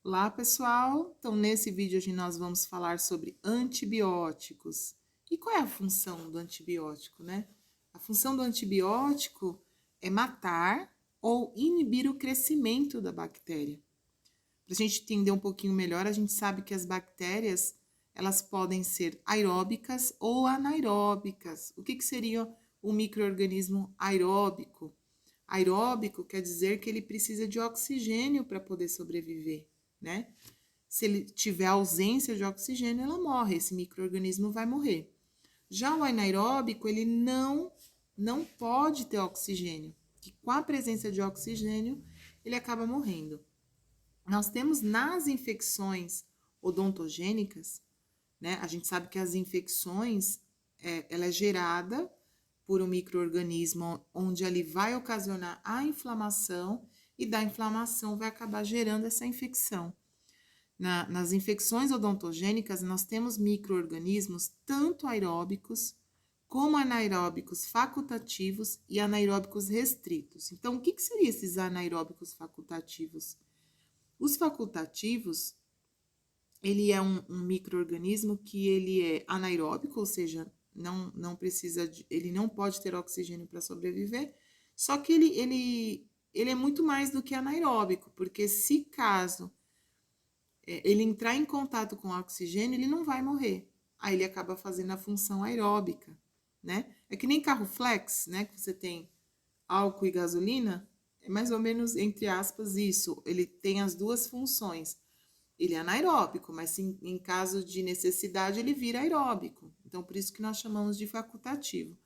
Olá, pessoal! Então, nesse vídeo hoje nós vamos falar sobre antibióticos. E qual é a função do antibiótico, né? A função do antibiótico é matar ou inibir o crescimento da bactéria. Para a gente entender um pouquinho melhor, a gente sabe que as bactérias, elas podem ser aeróbicas ou anaeróbicas. O que seria o micro-organismo aeróbico? Aeróbico quer dizer que ele precisa de oxigênio para poder sobreviver, né? Se ele tiver ausência de oxigênio, ela morre, esse micro-organismo vai morrer. Já o anaeróbico, ele não pode ter oxigênio, que com a presença de oxigênio, ele acaba morrendo. Nós temos nas infecções odontogênicas, né? A gente sabe que as infecções, ela é gerada por um micro-organismo onde ele vai ocasionar a inflamação e da inflamação vai acabar gerando essa infecção. Nas infecções odontogênicas, nós temos micro-organismos tanto aeróbicos como anaeróbicos facultativos e anaeróbicos restritos. Então, o que seriam esses anaeróbicos facultativos? Os facultativos, ele é um micro-organismo que ele é anaeróbico, ou seja, não precisa ele não pode ter oxigênio para sobreviver, só que ele é muito mais do que anaeróbico, porque se caso ele entrar em contato com o oxigênio, ele não vai morrer. Aí ele acaba fazendo a função aeróbica, né? É que nem carro flex, né? Que você tem álcool e gasolina, é mais ou menos, entre aspas, isso. Ele tem as duas funções. Ele é anaeróbico, mas em caso de necessidade ele vira aeróbico. Então, por isso que nós chamamos de facultativo.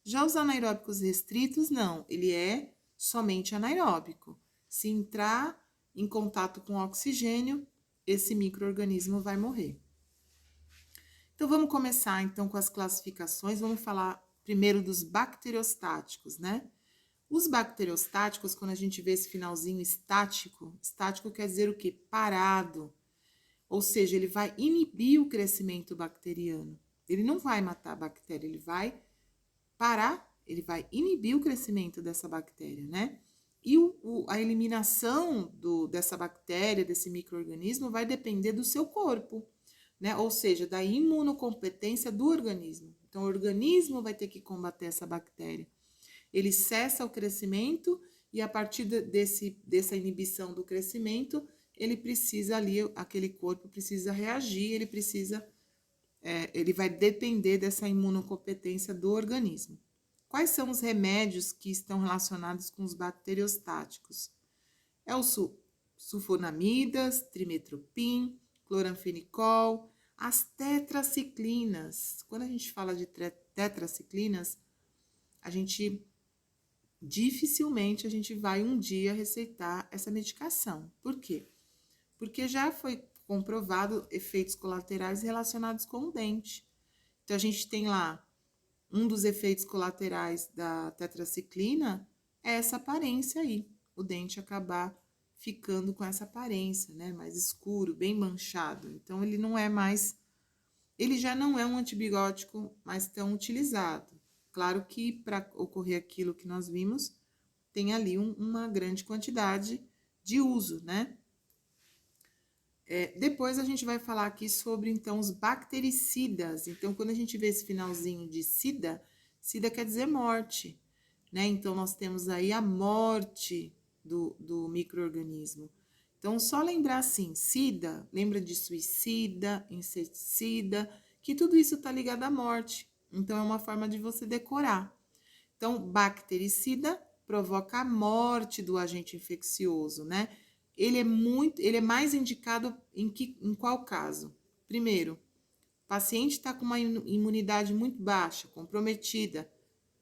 Já os anaeróbicos restritos, não. Ele é somente anaeróbico. Se entrar em contato com oxigênio, esse micro-organismo vai morrer. Então, vamos começar então com as classificações. Vamos falar primeiro dos bacteriostáticos, né? Os bacteriostáticos, quando a gente vê esse finalzinho estático, estático quer dizer o quê? Parado. Ou seja, ele vai inibir o crescimento bacteriano. Ele não vai matar a bactéria, ele vai parar, ele vai inibir o crescimento dessa bactéria, né? E a eliminação dessa bactéria, desse micro-organismo, vai depender do seu corpo, né? Ou seja, da imunocompetência do organismo. Então, o organismo vai ter que combater essa bactéria. Ele cessa o crescimento e a partir dessa inibição do crescimento, ele precisa ali, aquele corpo precisa reagir, ele vai depender dessa imunocompetência do organismo. Quais são os remédios que estão relacionados com os bacteriostáticos? É o sulfonamidas, trimetoprim, cloranfenicol, as tetraciclinas. Quando a gente fala de tetraciclinas, dificilmente a gente vai um dia receitar essa medicação. Por quê? Porque já foi comprovado efeitos colaterais relacionados com o dente. Então, a gente tem lá um dos efeitos colaterais da tetraciclina é essa aparência aí, o dente acabar ficando com essa aparência, né, mais escuro, bem manchado. Então, ele já não é um antibiótico mais tão utilizado. Claro que para ocorrer aquilo que nós vimos, tem ali uma grande quantidade de uso, né? Depois a gente vai falar aqui sobre, então, os bactericidas. Então, quando a gente vê esse finalzinho de sida, sida quer dizer morte, né? Então, nós temos aí a morte do micro-organismo. Então, só lembrar assim, sida, lembra de suicida, inseticida, que tudo isso está ligado à morte. Então, é uma forma de você decorar. Então, bactericida provoca a morte do agente infeccioso, né? Ele é mais indicado em qual caso? Primeiro, o paciente está com uma imunidade muito baixa, comprometida.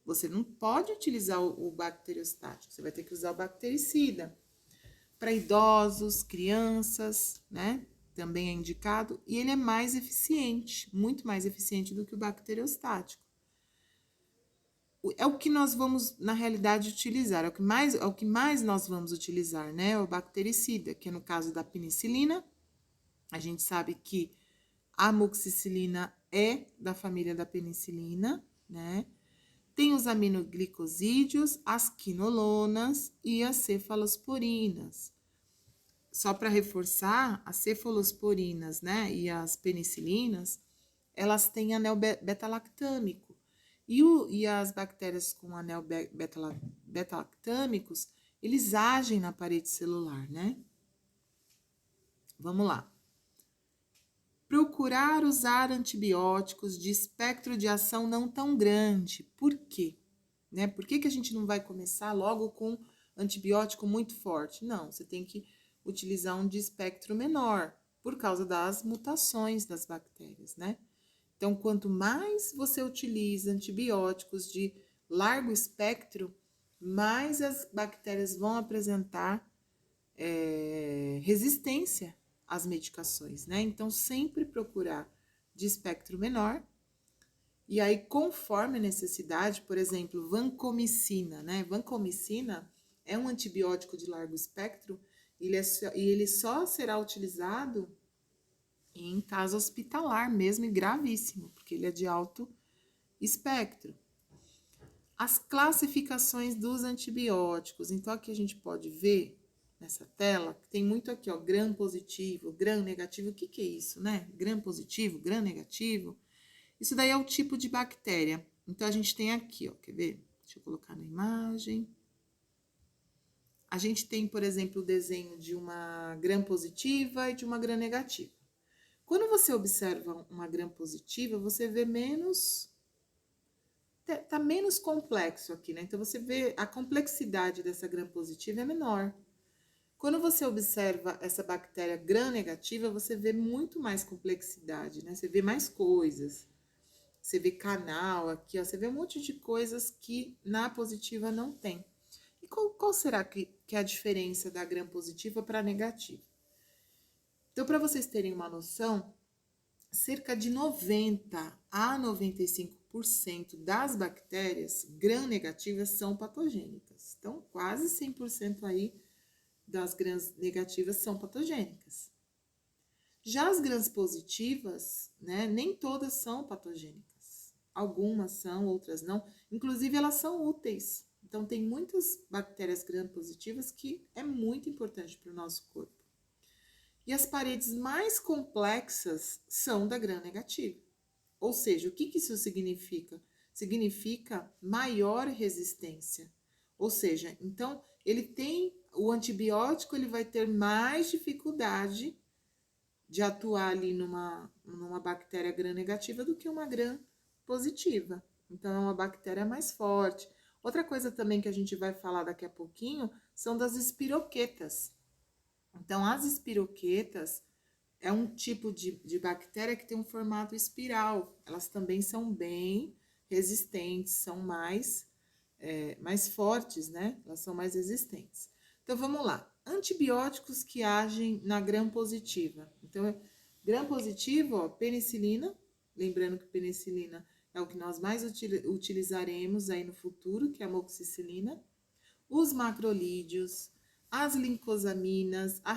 Você não pode utilizar o bacteriostático, você vai ter que usar o bactericida. Para idosos, crianças, né? Também é indicado. E ele é mais eficiente, muito mais eficiente do que o bacteriostático. É o que nós vamos, na realidade, utilizar, é o que mais nós vamos utilizar, né? O bactericida, que é no caso da penicilina. A gente sabe que a amoxicilina é da família da penicilina, né? Tem os aminoglicosídeos, as quinolonas e as cefalosporinas. só para reforçar, as cefalosporinas, né, e as penicilinas, elas têm anel beta-lactâmico. E as bactérias com anel beta-lactâmicos, eles agem na parede celular, né? Vamos lá. Procurar usar antibióticos de espectro de ação não tão grande. Por quê? Né? Por que a gente não vai começar logo com antibiótico muito forte? Não, você tem que utilizar um de espectro menor, por causa das mutações das bactérias, né? Então, quanto mais você utiliza antibióticos de largo espectro, mais as bactérias vão apresentar resistência às medicações, né? Então, sempre procurar de espectro menor. E aí, conforme a necessidade, por exemplo, vancomicina, né? Vancomicina é um antibiótico de largo espectro e ele só será utilizado em caso hospitalar mesmo e gravíssimo, porque ele é de alto espectro. As classificações dos antibióticos. Então, aqui a gente pode ver nessa tela, que tem muito aqui, ó, gram positivo, gram negativo. O que é isso, né? Gram positivo, gram negativo. Isso daí é o tipo de bactéria. Então, a gente tem aqui, ó, quer ver? Deixa eu colocar na imagem. A gente tem, por exemplo, o desenho de uma gram positiva e de uma gram negativa. Quando você observa uma gram positiva, você vê menos... Tá menos complexo aqui, né? Então, você vê a complexidade dessa gram positiva é menor. Quando você observa essa bactéria gram negativa, você vê muito mais complexidade, né? Você vê mais coisas. Você vê canal aqui, ó. Você vê um monte de coisas que na positiva não tem. E qual será que é a diferença da gram positiva para a negativa? Então, para vocês terem uma noção, cerca de 90 a 95% das bactérias gram-negativas são patogênicas. Então, quase 100% aí das gram-negativas são patogênicas. Já as gram-positivas, né, nem todas são patogênicas. Algumas são, outras não. Inclusive, elas são úteis. Então, tem muitas bactérias gram-positivas que é muito importante para o nosso corpo. E as paredes mais complexas são da gram-negativa. Ou seja, o que isso significa? Significa maior resistência. Ou seja, então, o antibiótico ele vai ter mais dificuldade de atuar ali numa bactéria gram-negativa do que uma gram-positiva. Então, é uma bactéria mais forte. Outra coisa também que a gente vai falar daqui a pouquinho são das espiroquetas. Então, as espiroquetas é um tipo de bactéria que tem um formato espiral. Elas também são bem resistentes, são mais fortes, né? Elas são mais resistentes. Então, vamos lá. Antibióticos que agem na gram-positiva. Então, gram-positivo, ó, penicilina. Lembrando que penicilina é o que nós mais utilizaremos aí no futuro, que é a amoxicilina. Os macrolídeos, as lincosaminas, a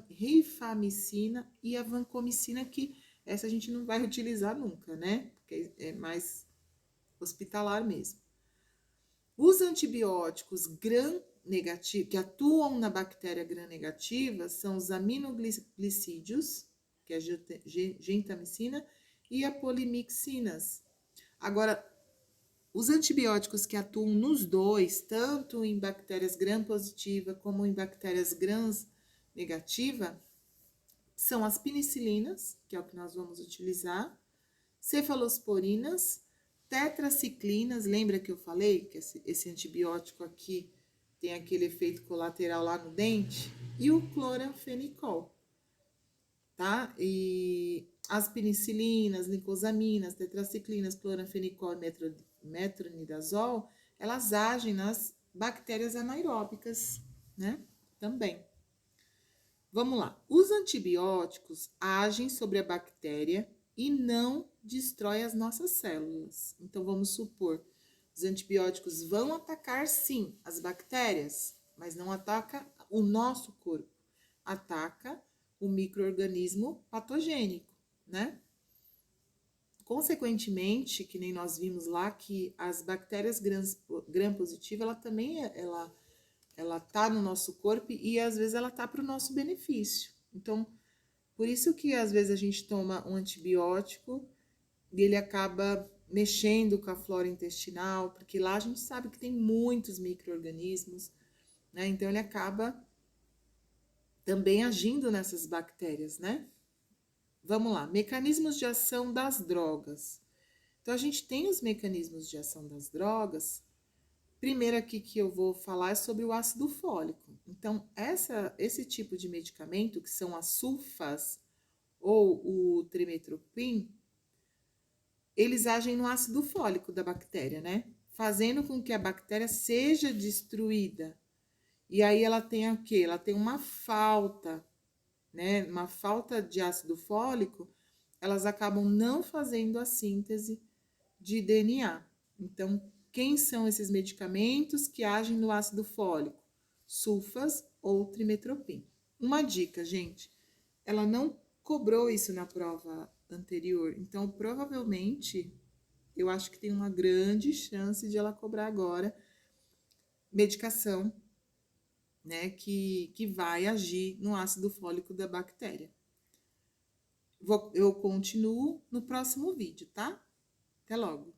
rifamicina e a vancomicina, que essa a gente não vai utilizar nunca, né? Porque é mais hospitalar mesmo. Os antibióticos gram-negativos, que atuam na bactéria gram-negativa, são os aminoglicídios, que é a gentamicina, e a polimixinas. Agora, os antibióticos que atuam nos dois, tanto em bactérias gram-positiva como em bactérias gram-negativa, são as penicilinas, que é o que nós vamos utilizar, cefalosporinas, tetraciclinas, lembra que eu falei que esse antibiótico aqui tem aquele efeito colateral lá no dente? E o cloranfenicol, tá? E as penicilinas, lincosaminas, tetraciclinas, cloranfenicol e metronidazol, elas agem nas bactérias anaeróbicas, né? Também. Vamos lá. Os antibióticos agem sobre a bactéria e não destrói as nossas células. Então, vamos supor, os antibióticos vão atacar, sim, as bactérias, mas não ataca o nosso corpo. Ataca o micro-organismo patogênico, né? Consequentemente, que nem nós vimos lá, que as bactérias gram-positivas, ela também ela tá no nosso corpo e às vezes ela tá para o nosso benefício. Então, por isso que às vezes a gente toma um antibiótico e ele acaba mexendo com a flora intestinal, porque lá a gente sabe que tem muitos micro-organismos, né? Então ele acaba também agindo nessas bactérias, né? Vamos lá, mecanismos de ação das drogas. Então a gente tem os mecanismos de ação das drogas. Primeiro aqui que eu vou falar é sobre o ácido fólico. Então, esse tipo de medicamento, que são as sulfas ou o trimetoprim, eles agem no ácido fólico da bactéria, né? Fazendo com que a bactéria seja destruída. E aí ela tem o quê? Ela tem uma falta, né? Uma falta de ácido fólico, elas acabam não fazendo a síntese de DNA. Então, quem são esses medicamentos que agem no ácido fólico? Sulfas ou trimetoprim. Uma dica, gente, ela não cobrou isso na prova anterior, então provavelmente eu acho que tem uma grande chance de ela cobrar agora medicação, né, que vai agir no ácido fólico da bactéria. Eu continuo no próximo vídeo, tá? Até logo!